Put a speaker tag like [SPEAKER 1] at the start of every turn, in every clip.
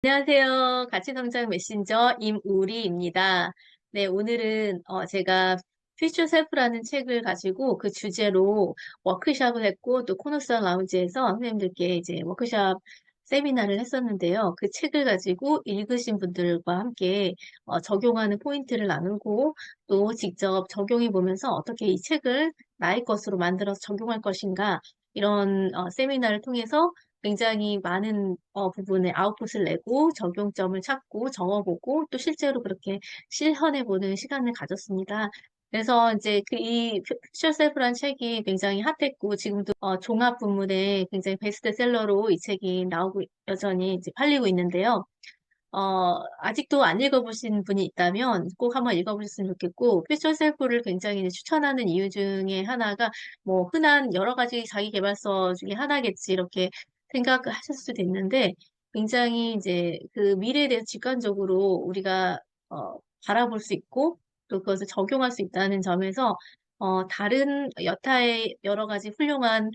[SPEAKER 1] 안녕하세요. 가치성장 메신저 임우리입니다. 네, 오늘은 제가 퓨처 셀프라는 책을 가지고 그 주제로 워크숍을 했고 또 코너스 라운지에서 선생님들께 이제 워크숍 세미나를 했었는데요. 그 책을 가지고 읽으신 분들과 함께 적용하는 포인트를 나누고 또 직접 적용해 보면서 어떻게 이 책을 나의 것으로 만들어서 적용할 것인가 이런 세미나를 통해서 굉장히 많은 부분에 아웃풋을 내고 적용점을 찾고 적어보고 또 실제로 그렇게 실현해보는 시간을 가졌습니다. 그래서 이제 이 퓨처 셀프란 책이 굉장히 핫했고 지금도 종합 부문에 굉장히 베스트셀러로 이 책이 나오고 여전히 이제 팔리고 있는데요. 아직도 안 읽어보신 분이 있다면 꼭 한번 읽어보셨으면 좋겠고, 퓨처 셀프를 굉장히 이제 추천하는 이유 중에 하나가, 뭐, 흔한 여러 가지 자기 개발서 중에 하나겠지, 이렇게 생각하실 수도 있는데, 굉장히 이제 그 미래에 대해서 직관적으로 우리가, 바라볼 수 있고, 또 그것을 적용할 수 있다는 점에서, 다른 여타의 여러 가지 훌륭한,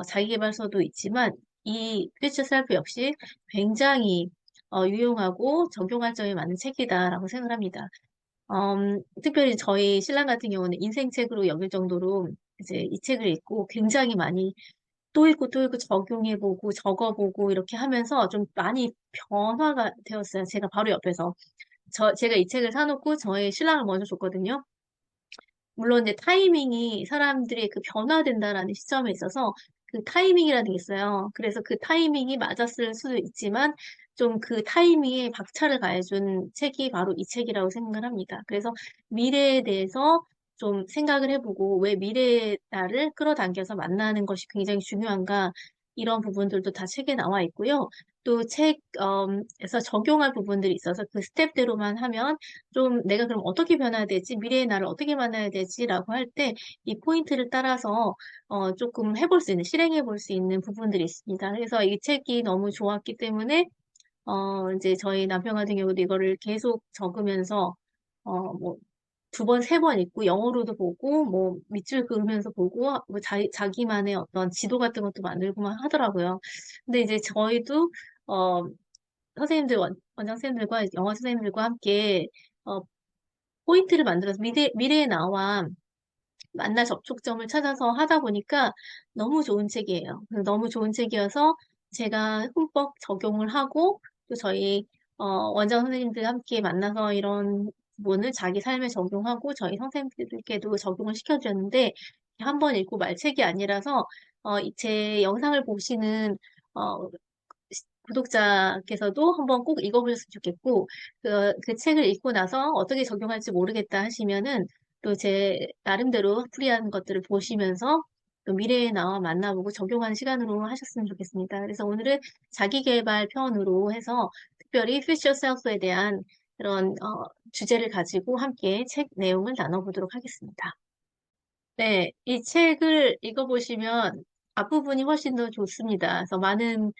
[SPEAKER 1] 자기 개발서도 있지만, 이 퓨처 셀프 역시 굉장히 유용하고 적용할 점이 많은 책이다라고 생각합니다. 특별히 저희 신랑 같은 경우는 인생책으로 여길 정도로 이제 이 책을 읽고 굉장히 많이 또 읽고 또 읽고 적용해보고 적어보고 이렇게 하면서 좀 많이 변화가 되었어요. 제가 바로 옆에서. 제가 이 책을 사놓고 저희 신랑을 먼저 줬거든요. 물론 이제 타이밍이 사람들이 그 변화된다라는 시점에 있어서 그 타이밍이라는 게 있어요. 그래서 그 타이밍이 맞았을 수도 있지만 좀 그 타이밍에 박차를 가해준 책이 바로 이 책이라고 생각을 합니다. 그래서 미래에 대해서 좀 생각을 해보고 왜 미래의 나를 끌어당겨서 만나는 것이 굉장히 중요한가 이런 부분들도 다 책에 나와 있고요. 또 책에서 적용할 부분들이 있어서 그 스텝대로만 하면 좀 내가 그럼 어떻게 변해야 되지? 미래의 나를 어떻게 만나야 되지?라고 할 때 이 포인트를 따라서 조금 해볼 수 있는, 실행해 볼 수 있는 부분들이 있습니다. 그래서 이 책이 너무 좋았기 때문에 이제 저희 남편 같은 경우도 이거를 계속 적으면서 뭐 두 번, 세 번 읽고 영어로도 보고 뭐 밑줄 그으면서 보고 뭐 자기만의 어떤 지도 같은 것도 만들고만 하더라고요. 근데 이제 저희도 어, 선생님들, 원장 선생님들과 영어 선생님들과 함께 어, 포인트를 만들어서 미래의 나와 만날 접촉점을 찾아서 하다 보니까 너무 좋은 책이에요. 그래서 너무 좋은 책이어서 제가 흠뻑 적용을 하고 또 저희 원장 선생님들 함께 만나서 이런 부분을 자기 삶에 적용하고 저희 선생님들께도 적용을 시켜주었는데 한 번 읽고 말 책이 아니라서 제 영상을 보시는 어, 구독자께서도 한번 꼭 읽어보셨으면 좋겠고, 그 책을 읽고 나서 어떻게 적용할지 모르겠다 하시면은 또 제 나름대로 풀이한 것들을 보시면서 또 미래의 나와 만나보고 적용하는 시간으로 하셨으면 좋겠습니다. 그래서 오늘은 자기계발 편으로 해서 특별히 퓨처 셀프에 대한 그런 주제를 가지고 함께 책 내용을 나눠보도록 하겠습니다. 네, 이 책을 읽어보시면 앞부분이 훨씬 더 좋습니다. 그래서 많은,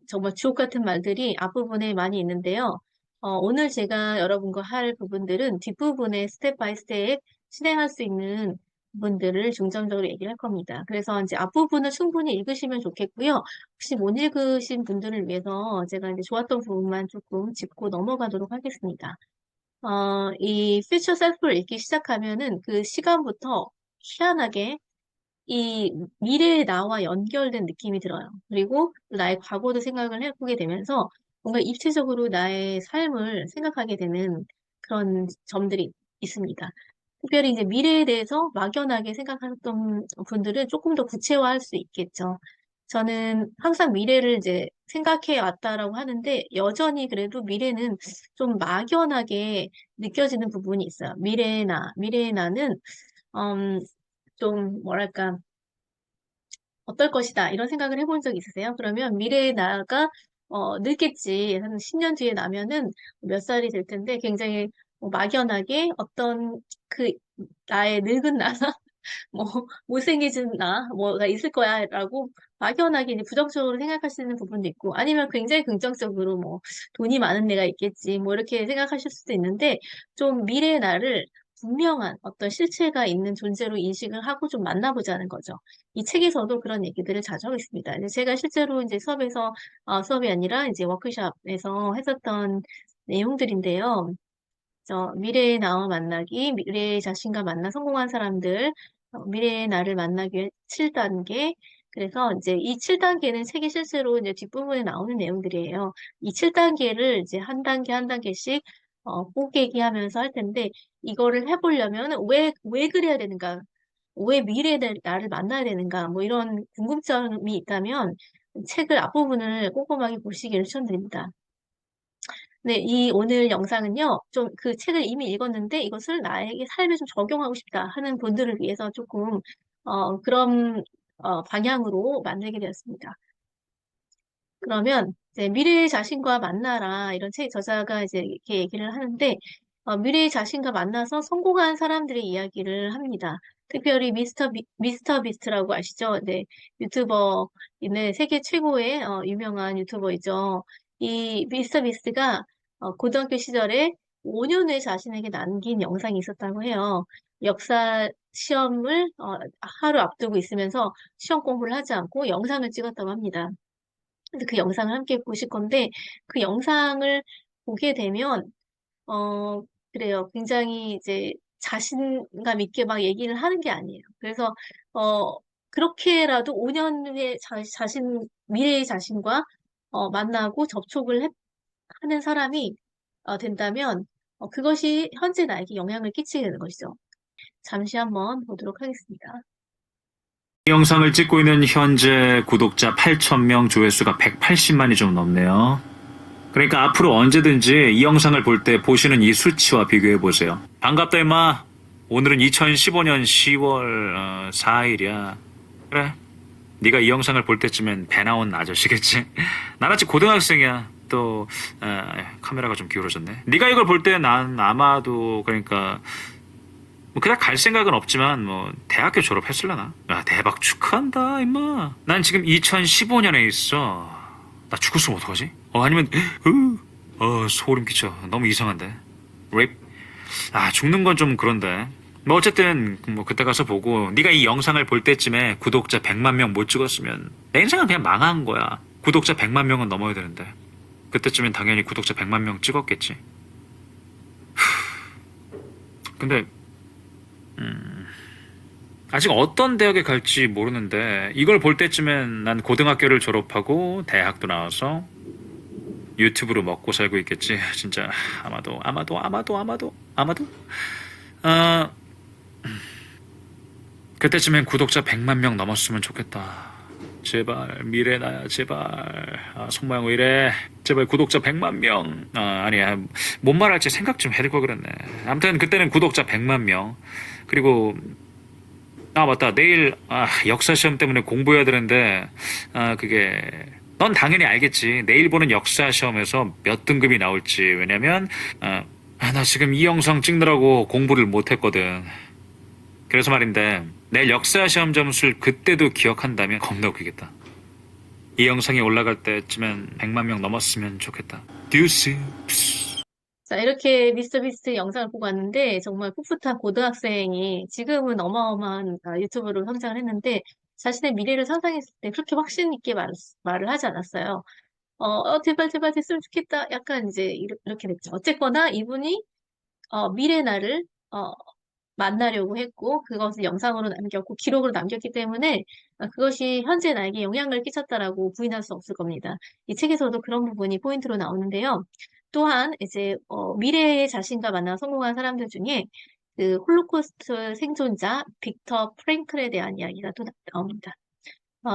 [SPEAKER 1] 정말 주옥 같은 말들이 앞부분에 많이 있는데요. 오늘 제가 여러분과 할 부분들은 뒷부분에 스텝 바이 스텝 실행할 수 있는 부분들을 중점적으로 얘기를 할 겁니다. 그래서 이제 앞부분을 충분히 읽으시면 좋겠고요. 혹시 못 읽으신 분들을 위해서 제가 이제 좋았던 부분만 조금 짚고 넘어가도록 하겠습니다. 이 퓨처 셀프를 읽기 시작하면은 그 시간부터 희한하게 이 미래의 나와 연결된 느낌이 들어요. 그리고 나의 과거도 생각을 해보게 되면서 뭔가 입체적으로 나의 삶을 생각하게 되는 그런 점들이 있습니다. 특별히 이제 미래에 대해서 막연하게 생각하셨던 분들은 조금 더 구체화할 수 있겠죠. 저는 항상 미래를 이제 생각해 왔다라고 하는데 여전히 그래도 미래는 좀 막연하게 느껴지는 부분이 있어요. 미래의 나는 음, 좀 뭐랄까 어떨 것이다 이런 생각을 해본 적 있으세요? 그러면 미래의 나가 늙겠지 한 10년 뒤에 나면은 몇 살이 될 텐데 굉장히 막연하게 어떤 그 나의 늙은 나 뭐 못생겨진 나 뭐가 있을 거야라고 막연하게 이제 부정적으로 생각하시는 부분도 있고 아니면 굉장히 긍정적으로 뭐 돈이 많은 애가 있겠지 뭐 이렇게 생각하실 수도 있는데 좀 미래의 나를 분명한 어떤 실체가 있는 존재로 인식을 하고 좀 만나보자는 거죠. 이 책에서도 그런 얘기들을 자주 하고 있습니다. 이제 제가 실제로 이제 수업이 아니라 이제 워크숍에서 했었던 내용들인데요. 미래의 나와 만나기, 미래의 자신과 만나 성공한 사람들, 미래의 나를 만나기 위해 7단계. 그래서 이제 이 7단계는 책의 실제로 이제 뒷부분에 나오는 내용들이에요. 이 7단계를 이제 한 단계 한 단계씩 뽀개기 하면서 할 텐데, 이거를 해보려면 왜 그래야 되는가? 왜 미래의 나를 만나야 되는가? 뭐 이런 궁금점이 있다면 책을 앞부분을 꼼꼼하게 보시기를 추천드립니다. 네, 이 오늘 영상은요, 좀 그 책을 이미 읽었는데 이것을 나에게 삶에 좀 적용하고 싶다 하는 분들을 위해서 조금, 그런, 방향으로 만들게 되었습니다. 그러면 이제 미래의 자신과 만나라 이런 책 저자가 이제 이렇게 얘기를 하는데, 미래의 자신과 만나서 성공한 사람들의 이야기를 합니다. 특별히 미스터 비스트라고 아시죠? 네, 유튜버, 있는 세계 최고의 유명한 유튜버이죠. 이 미스터 비스트가 고등학교 시절에 5년 후에 자신에게 남긴 영상이 있었다고 해요. 역사 시험을 하루 앞두고 있으면서 시험 공부를 하지 않고 영상을 찍었다고 합니다. 그래서 그 영상을 함께 보실 건데, 그 영상을 보게 되면, 어, 그래요. 굉장히 이제 자신감 있게 막 얘기를 하는 게 아니에요. 그래서, 어, 그렇게라도 5년 후에 미래의 자신과 만나고 하는 사람이 된다면, 그것이 현재 나에게 영향을 끼치게 되는 것이죠. 잠시 한번 보도록 하겠습니다.
[SPEAKER 2] 이 영상을 찍고 있는 현재 구독자 8,000명, 조회수가 180만이 좀 넘네요. 그러니까 앞으로 언제든지 이 영상을 볼 때 보시는 이 수치와 비교해 보세요. 반갑다 임마. 오늘은 2015년 10월 4일이야. 그래. 네가 이 영상을 볼 때쯤엔 배 나온 아저씨겠지. 난 아직 고등학생이야. 또 카메라가 좀 기울어졌네. 네가 이걸 볼 때 난 아마도 그러니까 뭐 그닥 갈 생각은 없지만 뭐 대학교 졸업했을라나? 야 대박 축하한다 임마. 난 지금 2015년에 있어. 나 죽었으면 어떡하지? 아니면 소름 끼쳐. 너무 이상한데. 랩? 죽는 건 좀 그런데. 뭐 어쨌든 뭐 그때 가서 보고 네가 이 영상을 볼 때쯤에 구독자 100만 명 못 찍었으면 내 인생은 그냥 망한 거야. 구독자 100만 명은 넘어야 되는데 그때쯤엔 당연히 구독자 100만 명 찍었겠지. 근데 아직 어떤 대학에 갈지 모르는데 이걸 볼 때쯤엔 난 고등학교를 졸업하고 대학도 나와서 유튜브로 먹고 살고 있겠지. 진짜 아마도 그때쯤엔 구독자 100만 명 넘었으면 좋겠다. 제발 미래나야 제발. 속마영 왜 이래. 제발 구독자 100만 명. 아니야 뭔 말할지 생각 좀 해야 될 걸 그랬네. 아무튼 그때는 구독자 100만 명. 그리고 맞다. 내일 역사 시험 때문에 공부해야 되는데 그게 넌 당연히 알겠지. 내일 보는 역사 시험에서 몇 등급이 나올지. 왜냐면 나 지금 이 영상 찍느라고 공부를 못 했거든. 그래서 말인데 내일 역사 시험 점수를 그때도 기억한다면 겁나 웃기겠다. 이 영상이 올라갈 때쯤엔 100만 명 넘었으면 좋겠다. 듀스.
[SPEAKER 1] 자, 이렇게 미스터 비스트 영상을 보고 왔는데, 정말 풋풋한 고등학생이 지금은 어마어마한 유튜버로 성장을 했는데, 자신의 미래를 상상했을 때 그렇게 확신 있게 말을 하지 않았어요. 제발, 제발 됐으면 좋겠다. 약간 이제 이렇게 됐죠. 어쨌거나 이분이, 미래 나를, 만나려고 했고, 그것을 영상으로 남겼고, 기록으로 남겼기 때문에, 그것이 현재 나에게 영향을 끼쳤다라고 부인할 수 없을 겁니다. 이 책에서도 그런 부분이 포인트로 나오는데요. 또한 이제 미래의 자신과 만나 성공한 사람들 중에 그 홀로코스트 생존자 빅터 프랭클에 대한 이야기가 또 나옵니다.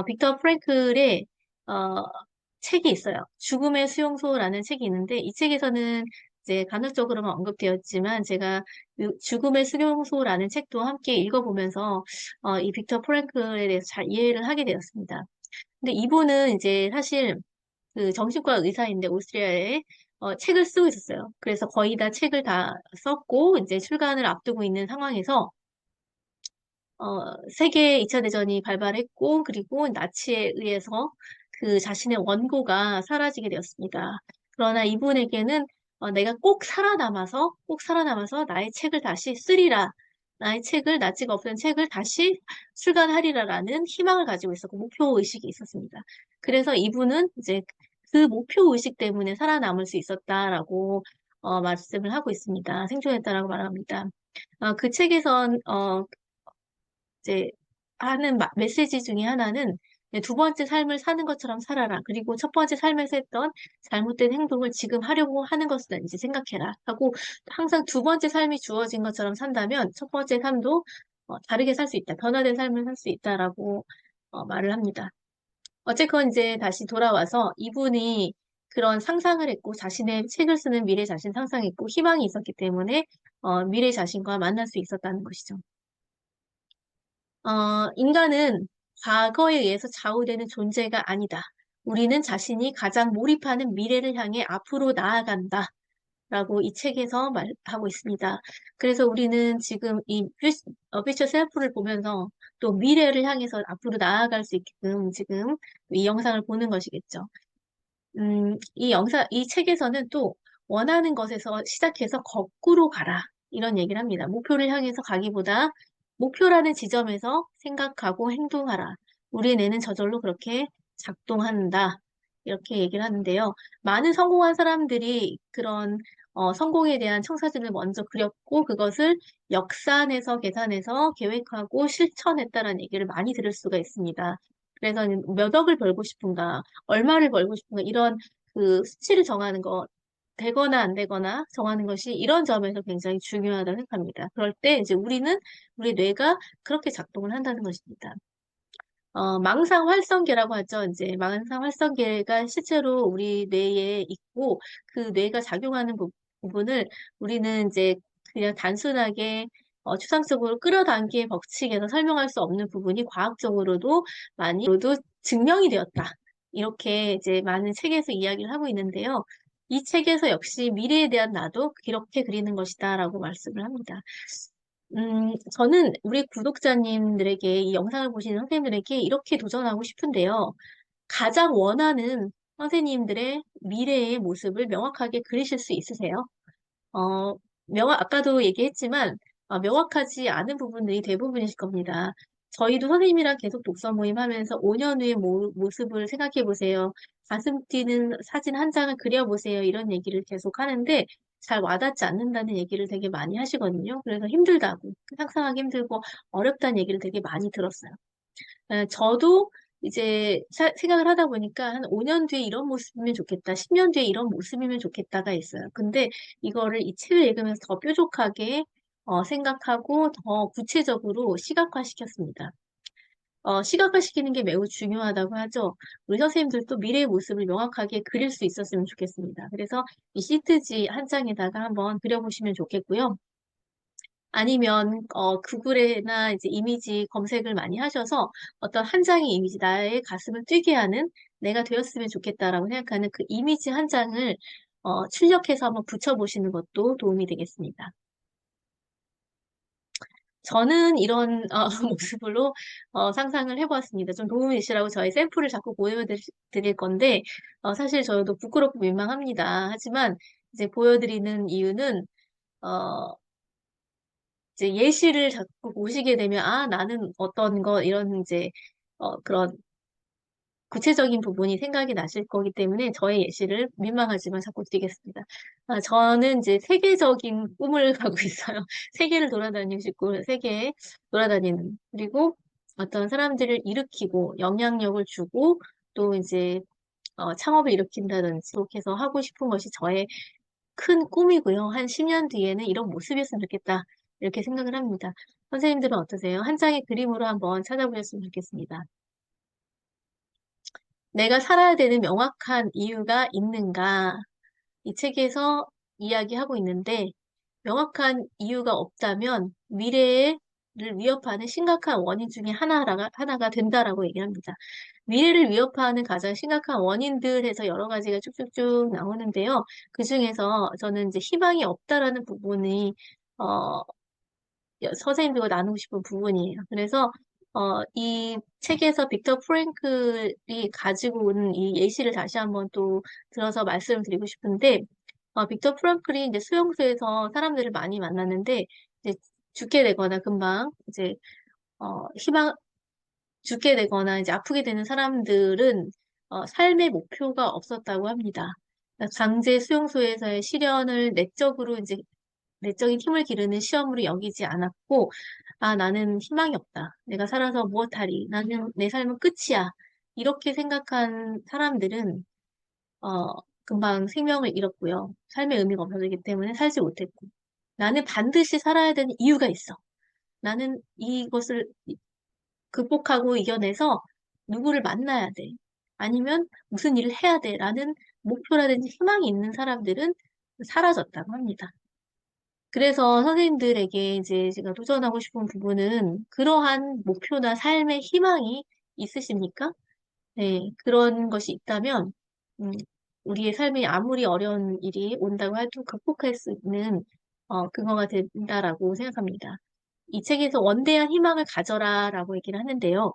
[SPEAKER 1] 빅터 프랭클의 어, 책이 있어요. 죽음의 수용소라는 책이 있는데 이 책에서는 이제 간헐적으로만 언급되었지만 제가 죽음의 수용소라는 책도 함께 읽어보면서 이 빅터 프랭클에 대해서 잘 이해를 하게 되었습니다. 근데 이분은 이제 사실 그 정신과 의사인데 오스트리아에 책을 쓰고 있었어요. 그래서 거의 다 책을 다 썼고 이제 출간을 앞두고 있는 상황에서 세계 2차 대전이 발발했고 그리고 나치에 의해서 그 자신의 원고가 사라지게 되었습니다. 그러나 이분에게는 내가 꼭 살아남아서 나의 책을 다시 쓰리라. 나의 책을, 낯지가 없던 책을 다시 출간하리라라는 희망을 가지고 있었고, 목표 의식이 있었습니다. 그래서 이분은 이제 그 목표 의식 때문에 살아남을 수 있었다라고, 말씀을 하고 있습니다. 생존했다라고 말합니다. 그 책에선, 이제 하는 메시지 중에 하나는 두 번째 삶을 사는 것처럼 살아라. 그리고 첫 번째 삶에서 했던 잘못된 행동을 지금 하려고 하는 것은 이제 생각해라. 하고 항상 두 번째 삶이 주어진 것처럼 산다면 첫 번째 삶도 다르게 살 수 있다. 변화된 삶을 살 수 있다라고 말을 합니다. 어쨌건 이제 다시 돌아와서 이분이 그런 상상을 했고 자신의 책을 쓰는 미래 자신 상상했고 희망이 있었기 때문에 미래 자신과 만날 수 있었다는 것이죠. 인간은 과거에 의해서 좌우되는 존재가 아니다. 우리는 자신이 가장 몰입하는 미래를 향해 앞으로 나아간다. 라고 이 책에서 말하고 있습니다. 그래서 우리는 지금 이 퓨처 셀프를 보면서 또 미래를 향해서 앞으로 나아갈 수 있게끔 지금 이 영상을 보는 것이겠죠. 이 책에서는 또 원하는 것에서 시작해서 거꾸로 가라. 이런 얘기를 합니다. 목표를 향해서 가기보다 목표라는 지점에서 생각하고 행동하라. 우리 뇌는 저절로 그렇게 작동한다. 이렇게 얘기를 하는데요. 많은 성공한 사람들이 그런 성공에 대한 청사진을 먼저 그렸고 그것을 역산해서 계산해서 계획하고 실천했다라는 얘기를 많이 들을 수가 있습니다. 그래서 몇 억을 벌고 싶은가, 얼마를 벌고 싶은가 이런 그 수치를 정하는 거 되거나 안 되거나 정하는 것이 이런 점에서 굉장히 중요하다고 생각합니다. 그럴 때 이제 우리 뇌가 그렇게 작동을 한다는 것입니다. 망상 활성계라고 하죠. 이제 망상 활성계가 실제로 우리 뇌에 있고 그 뇌가 작용하는 부분을 우리는 이제 그냥 단순하게 추상적으로 끌어당기의 법칙에서 설명할 수 없는 부분이 과학적으로도 많이로도 증명이 되었다. 이렇게 이제 많은 책에서 이야기를 하고 있는데요. 이 책에서 역시 미래에 대한 나도 이렇게 그리는 것이다라고 말씀을 합니다. 저는 우리 구독자님들에게, 이 영상을 보시는 선생님들에게 이렇게 도전하고 싶은데요. 가장 원하는 선생님들의 미래의 모습을 명확하게 그리실 수 있으세요? 아까도 얘기했지만, 명확하지 않은 부분들이 대부분이실 겁니다. 저희도 선생님이랑 계속 독서 모임 하면서 5년 후의 모습을 생각해 보세요. 가슴 뛰는 사진 한 장을 그려보세요. 이런 얘기를 계속 하는데, 잘 와닿지 않는다는 얘기를 되게 많이 하시거든요. 그래서 힘들다고, 상상하기 힘들고 어렵다는 얘기를 되게 많이 들었어요. 저도 이제 생각을 하다 보니까 한 5년 뒤에 이런 모습이면 좋겠다, 10년 뒤에 이런 모습이면 좋겠다가 있어요. 근데 이거를 이 책을 읽으면서 더 뾰족하게 생각하고 더 구체적으로 시각화시켰습니다. 시각화시키는 게 매우 중요하다고 하죠. 우리 선생님들도 미래의 모습을 명확하게 그릴 수 있었으면 좋겠습니다. 그래서 이 시트지 한 장에다가 한번 그려보시면 좋겠고요. 아니면 구글에나 이제 이미지 검색을 많이 하셔서 어떤 한 장의 이미지, 나의 가슴을 뛰게 하는 내가 되었으면 좋겠다라고 생각하는 그 이미지 한 장을 출력해서 한번 붙여보시는 것도 도움이 되겠습니다. 저는 이런 모습으로 상상을 해보았습니다. 좀 도움이 되시라고 저희 샘플을 자꾸 보여드릴 건데 사실 저도 부끄럽고 민망합니다. 하지만 이제 보여드리는 이유는 어, 이제 예시를 자꾸 보시게 되면, 나는 어떤 거, 이런 이제, 그런 구체적인 부분이 생각이 나실 거기 때문에 저의 예시를 민망하지만 자꾸 드리겠습니다. 저는 이제 세계적인 꿈을 가고 있어요. 세계를 돌아다니시고, 세계에 돌아다니는. 그리고 어떤 사람들을 일으키고, 영향력을 주고, 또 이제, 창업을 일으킨다든지, 그렇게 해서 하고 싶은 것이 저의 큰 꿈이고요. 한 10년 뒤에는 이런 모습이었으면 좋겠다. 이렇게 생각을 합니다. 선생님들은 어떠세요? 한 장의 그림으로 한번 찾아보셨으면 좋겠습니다. 내가 살아야 되는 명확한 이유가 있는가? 이 책에서 이야기하고 있는데, 명확한 이유가 없다면 미래를 위협하는 심각한 원인 중에 하나가 된다라고 얘기합니다. 미래를 위협하는 가장 심각한 원인들에서 여러 가지가 쭉쭉쭉 나오는데요. 그 중에서 저는 이제 희망이 없다라는 부분이, 어, 선생님들과 나누고 싶은 부분이에요. 그래서, 이 책에서 빅터 프랭클이 가지고 온 이 예시를 다시 한번 또 들어서 말씀을 드리고 싶은데, 빅터 프랑클이 이제 수용소에서 사람들을 많이 만났는데, 이제 죽게 되거나 금방 이제, 희망, 죽게 되거나 이제 아프게 되는 사람들은, 삶의 목표가 없었다고 합니다. 그러니까 강제 수용소에서의 시련을 내적인 힘을 기르는 시험으로 여기지 않았고, 아, 나는 희망이 없다. 내가 살아서 무엇하리. 나는 내 삶은 끝이야. 이렇게 생각한 사람들은, 어, 금방 생명을 잃었고요. 삶의 의미가 없어지기 때문에 살지 못했고. 나는 반드시 살아야 되는 이유가 있어. 나는 이것을 극복하고 이겨내서 누구를 만나야 돼. 아니면 무슨 일을 해야 돼. 라는 목표라든지 희망이 있는 사람들은 사라졌다고 합니다. 그래서 선생님들에게 이제 제가 도전하고 싶은 부분은 그러한 목표나 삶의 희망이 있으십니까? 네, 그런 것이 있다면, 음, 우리의 삶에 아무리 어려운 일이 온다고 해도 극복할 수 있는, 근거가 된다라고 생각합니다. 이 책에서 원대한 희망을 가져라라고 얘기를 하는데요.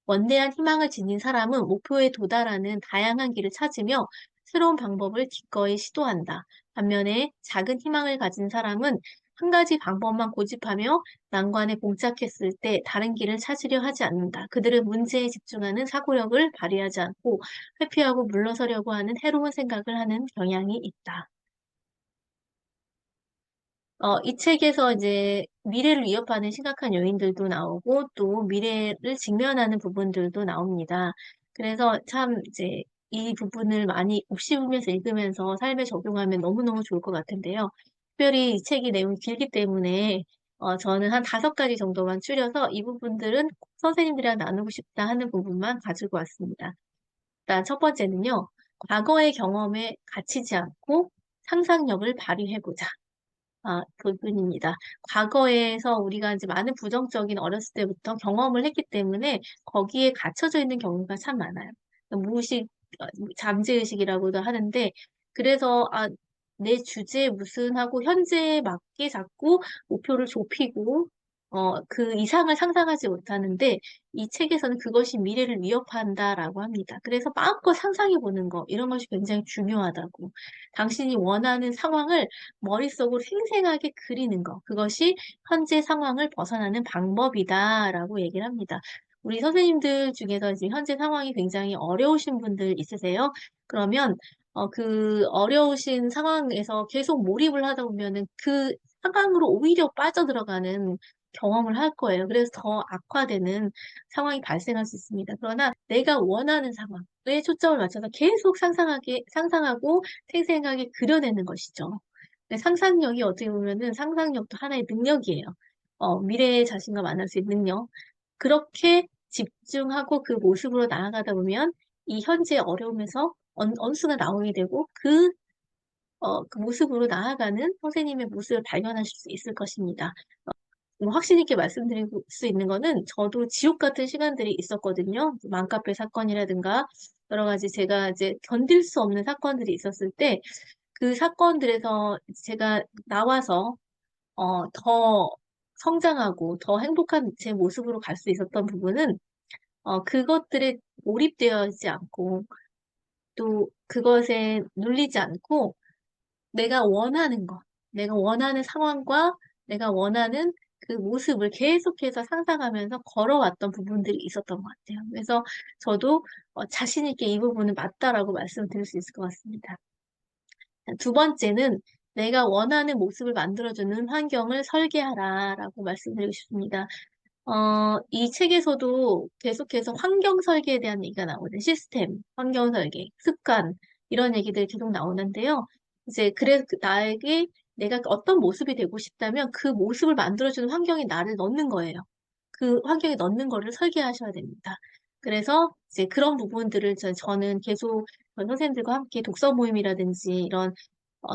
[SPEAKER 1] 원대한 희망을 지닌 사람은 목표에 도달하는 다양한 길을 찾으며 새로운 방법을 기꺼이 시도한다. 반면에 작은 희망을 가진 사람은 한 가지 방법만 고집하며 난관에 봉착했을 때 다른 길을 찾으려 하지 않는다. 그들은 문제에 집중하는 사고력을 발휘하지 않고 회피하고 물러서려고 하는 해로운 생각을 하는 경향이 있다. 이 책에서 이제 미래를 위협하는 심각한 요인들도 나오고 또 미래를 직면하는 부분들도 나옵니다. 그래서 참 이제 이 부분을 많이 곱씹으면서 읽으면서 삶에 적용하면 너무너무 좋을 것 같은데요. 특별히 이 책이 내용이 길기 때문에 저는 한 5가지 정도만 추려서 이 부분들은 꼭 선생님들이랑 나누고 싶다 하는 부분만 가지고 왔습니다. 일단 첫 번째는요. 과거의 경험에 갇히지 않고 상상력을 발휘해보자. 부분입니다. 과거에서 우리가 이제 많은 부정적인 어렸을 때부터 경험을 했기 때문에 거기에 갇혀져 있는 경우가 참 많아요. 무의식, 잠재의식이라고도 하는데, 그래서, 내 주제에 무슨 하고 현재에 맞게 자꾸 목표를 좁히고, 그 이상을 상상하지 못하는데, 이 책에서는 그것이 미래를 위협한다라고 합니다. 그래서 마음껏 상상해 보는 거, 이런 것이 굉장히 중요하다고. 당신이 원하는 상황을 머릿속으로 생생하게 그리는 거. 그것이 현재 상황을 벗어나는 방법이다라고 얘기를 합니다. 우리 선생님들 중에서 지금 현재 상황이 굉장히 어려우신 분들 있으세요? 그러면 그 어려우신 상황에서 계속 몰입을 하다 보면은 그 상황으로 오히려 빠져들어가는 경험을 할 거예요. 그래서 더 악화되는 상황이 발생할 수 있습니다. 그러나 내가 원하는 상황에 초점을 맞춰서 계속 상상하고 생생하게 그려내는 것이죠. 근데 상상력이 어떻게 보면은 상상력도 하나의 능력이에요. 미래의 자신과 만날 수 있는 능력. 그렇게 집중하고 그 모습으로 나아가다 보면 이 현재의 어려움에서 어느 순간 나오게 되고 그 모습으로 나아가는 선생님의 모습을 발견하실 수 있을 것입니다. 뭐 확신 있게 말씀드릴 수 있는 거는 저도 지옥 같은 시간들이 있었거든요. 맘카페 사건이라든가 여러 가지 제가 이제 견딜 수 없는 사건들이 있었을 때 그 사건들에서 제가 나와서 더 성장하고 더 행복한 제 모습으로 갈 수 있었던 부분은 그것들에 몰입되어 있지 않고 또 그것에 눌리지 않고 내가 원하는 것, 내가 원하는 상황과 내가 원하는 그 모습을 계속해서 상상하면서 걸어왔던 부분들이 있었던 것 같아요. 그래서 저도 자신 있게 이 부분은 맞다라고 말씀드릴 수 있을 것 같습니다. 두 번째는 내가 원하는 모습을 만들어주는 환경을 설계하라라고 말씀드리고 싶습니다. 이 책에서도 계속해서 환경 설계에 대한 얘기가 나오는 시스템, 환경 설계, 습관, 이런 얘기들이 계속 나오는데요. 이제, 그래서 나에게 내가 어떤 모습이 되고 싶다면 그 모습을 만들어주는 환경에 나를 넣는 거예요. 그 환경에 넣는 거를 설계하셔야 됩니다. 그래서 이제 그런 부분들을 저는 계속 선생님들과 함께 독서 모임이라든지 이런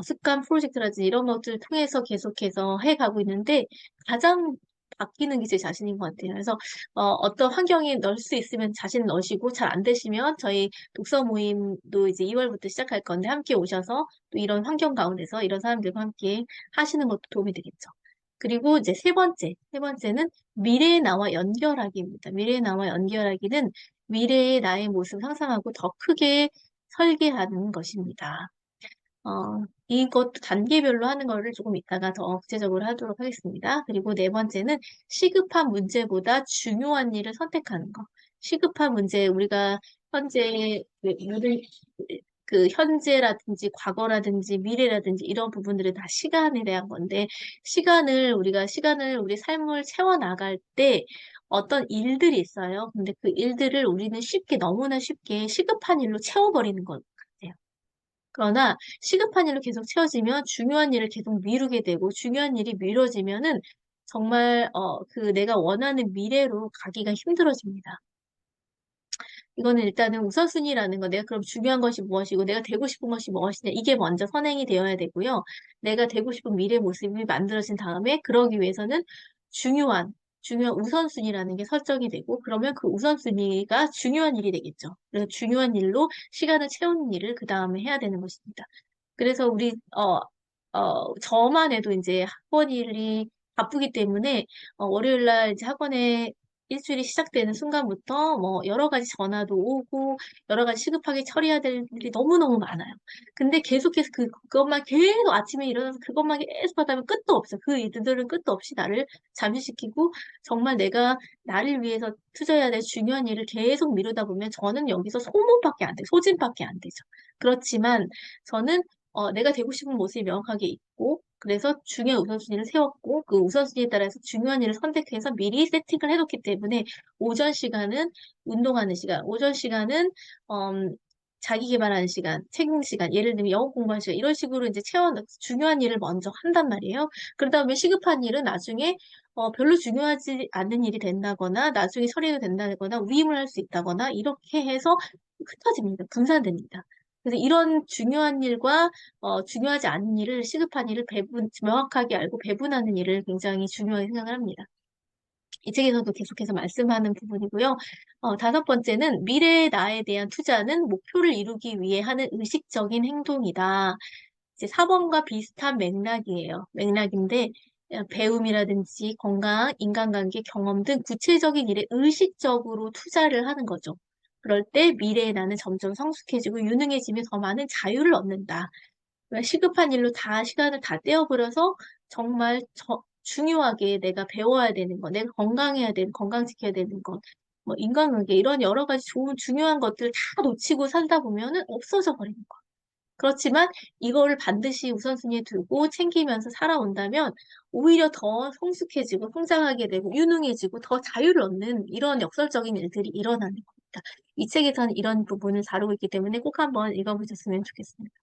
[SPEAKER 1] 습관 프로젝트라든지 이런 것들을 통해서 계속해서 해가고 있는데 가장 바뀌는 게 제 자신인 것 같아요. 그래서 어떤 환경에 넣을 수 있으면 자신 넣으시고 잘 안 되시면 저희 독서 모임도 이제 2월부터 시작할 건데 함께 오셔서 또 이런 환경 가운데서 이런 사람들과 함께 하시는 것도 도움이 되겠죠. 그리고 이제 세 번째는 미래의 나와 연결하기입니다. 미래의 나와 연결하기는 미래의 나의 모습을 상상하고 더 크게 설계하는 것입니다. 이것도 단계별로 하는 거를 조금 이따가 더 구체적으로 하도록 하겠습니다. 그리고 네 번째는 시급한 문제보다 중요한 일을 선택하는 거. 시급한 문제, 우리가 현재, 모든, 현재라든지 과거라든지 미래라든지 이런 부분들은 다 시간에 대한 건데, 시간을, 우리 삶을 채워나갈 때 어떤 일들이 있어요. 근데 그 일들을 우리는 너무나 쉽게 시급한 일로 채워버리는 것 같아요. 그러나 시급한 일로 계속 채워지면 중요한 일을 계속 미루게 되고 중요한 일이 미뤄지면은 정말 내가 원하는 미래로 가기가 힘들어집니다. 이거는 일단은 우선순위라는 거, 내가 그럼 중요한 것이 무엇이고, 내가 되고 싶은 것이 무엇이냐, 이게 먼저 선행이 되어야 되고요. 내가 되고 싶은 미래 모습이 만들어진 다음에, 그러기 위해서는 중요한, 중요한 우선순위라는 게 설정이 되고, 그러면 그 우선순위가 중요한 일이 되겠죠. 그래서 중요한 일로 시간을 채우는 일을 그 다음에 해야 되는 것입니다. 그래서 저만 해도 이제 학원 일이 바쁘기 때문에, 월요일 날 이제 학원에 일주일이 시작되는 순간부터 뭐 여러 가지 전화도 오고, 여러 가지 시급하게 처리해야 될 일이 너무너무 많아요. 근데 계속해서 그것만 계속 아침에 일어나서 그것만 계속 하다 보면 끝도 없어요. 그 일들은 끝도 없이 나를 잠식시키고, 정말 내가 나를 위해서 투자해야 될 중요한 일을 계속 미루다 보면 저는 여기서 소모밖에 안 돼요. 소진밖에 안 되죠. 그렇지만 저는 내가 되고 싶은 모습이 명확하게 있고, 그래서 중요한 우선순위를 세웠고, 그 우선순위에 따라서 중요한 일을 선택해서 미리 세팅을 해놓기 때문에, 오전 시간은 운동하는 시간, 오전 시간은, 자기 개발하는 시간, 책 읽는 시간, 예를 들면 영어 공부하는 시간, 이런 식으로 이제 중요한 일을 먼저 한단 말이에요. 그러다 보면 시급한 일은 나중에, 별로 중요하지 않는 일이 된다거나, 나중에 처리가 된다거나, 위임을 할 수 있다거나, 이렇게 해서 흩어집니다. 분산됩니다. 그래서 이런 중요한 일과 중요하지 않은 일을, 시급한 일을 명확하게 알고 배분하는 일을 굉장히 중요하게 생각을 합니다. 이 책에서도 계속해서 말씀하는 부분이고요. 다섯 번째는 미래의 나에 대한 투자는 목표를 이루기 위해 하는 의식적인 행동이다. 이제 4번과 비슷한 맥락이에요. 맥락인데, 배움이라든지 건강, 인간관계, 경험 등 구체적인 일에 의식적으로 투자를 하는 거죠. 그럴 때 미래의 나는 점점 성숙해지고 유능해지며 더 많은 자유를 얻는다. 그러니까 시급한 일로 시간을 다 떼어버려서 정말 중요하게 내가 배워야 되는 것, 내가 건강 지켜야 되는 것, 뭐 인간관계, 이런 여러 가지 중요한 것들 다 놓치고 살다 보면은 없어져 버리는 거. 그렇지만 이거를 반드시 우선순위에 두고 챙기면서 살아온다면 오히려 더 성숙해지고 성장하게 되고 유능해지고 더 자유를 얻는 이런 역설적인 일들이 일어나는 겁니다. 이 책에서는 이런 부분을 다루고 있기 때문에 꼭 한번 읽어보셨으면 좋겠습니다.